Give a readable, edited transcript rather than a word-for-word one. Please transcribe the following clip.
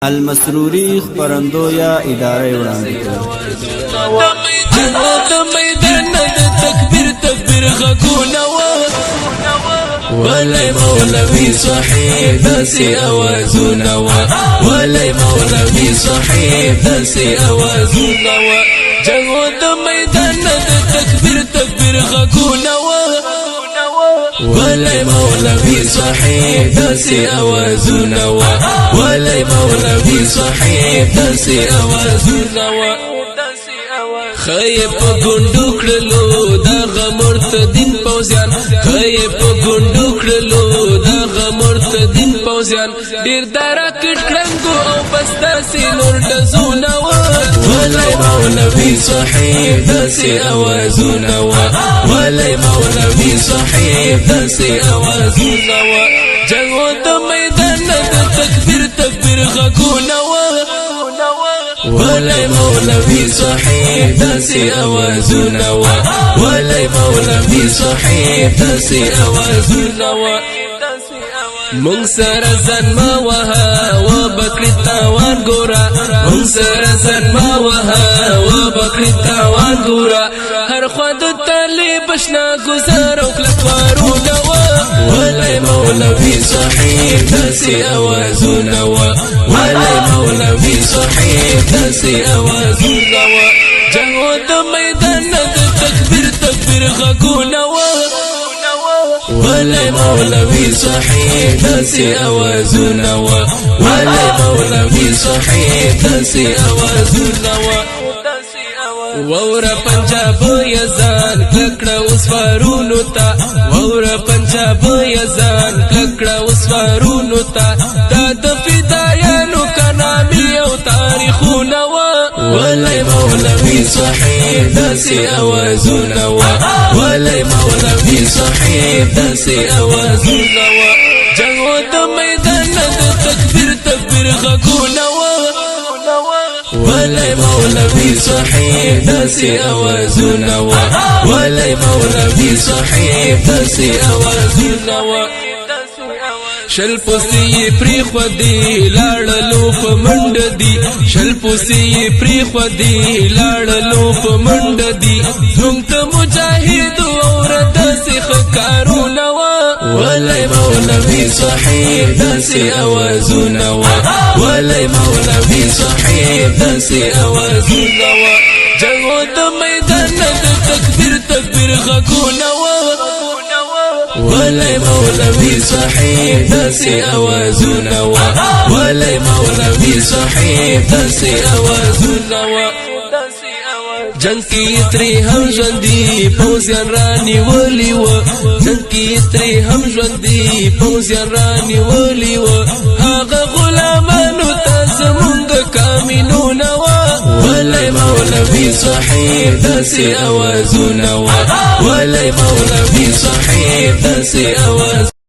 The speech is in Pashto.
المسروري خبرندو یا اداره وړاندې کړ. ولي مولوي صحيح داسي اوازونا ولي مولوي صحيح داسي اوازونا جنگو د میدان د تکبیر غږونه ولي مولوي صحيح داسي اوازونا ولي مولوي صحيح داسي اوازونا خیب گندو کړلو دا مرتدین پوزیان خیب گندو کړلو دا مرتدین پوزیان ډیر دراکټ کړنګو او بستا سي نور دزونه ولي مولوي صحيح داسي اوازونه ولي مولوي صحيح داسي اوازونه جنگو د میدان د تکبیر غږونه ولي مولوي صحيح داسي اوازونا ولي مولوي صحيح داسي اوازونا مونږ سره ځان ما وها و بکری تاوان ګورا مونږ سره ځان ما وها و بکری تاوان ګورا هر خوا د طالب شنا گزار او کلکوارونه ولي مولوي صحيح داسي اوازونا ولي مولوي صحيح داسي اوازونا جنگو د میدان د تکبیر غږونه ولي مولوي صحيح داسي اوازونا ولي مولوي صحيح داسي اوازونا وورا پنجاب یزان کلکړه وسوارونو تا وورا پنجاب یزان کلکړه وسوارونو تا د فدایانو کنامي او تاریخونه ولي مولوي صحيح داسي اوازونا ولي مولوي صحيح داسي اوازونا جنگو د میدان د تکبیر غږونه ولي مولوي صحيح داسي اوازونا ولي مولوي صحيح داسي اوازونا شل پوسی پری خودی لاړلو په منډ دی شل پوسی پری خودی لاړلو په منډ دی زموږ ته مجاهد اور داسې ښکارونه ولي مولوي صحيح داسي اوازونا ولي مولوي صحيح داسي اوازونا جنگو د میدان د تکبیر غږونه ولي مولوي صحيح داسي اوازونا ولي مولوي صحيح داسي اوازونا جنگ کی تری هم ژوندي پوزیان رانی ولی و جنگ کی تری هم ژوندي پوزیان رانی ولی و هغه غلامانو ته زمونږ کامینونه ولي مولوي صحيح داسي اوازونا ولي مولوي صحيح داسي اوازونا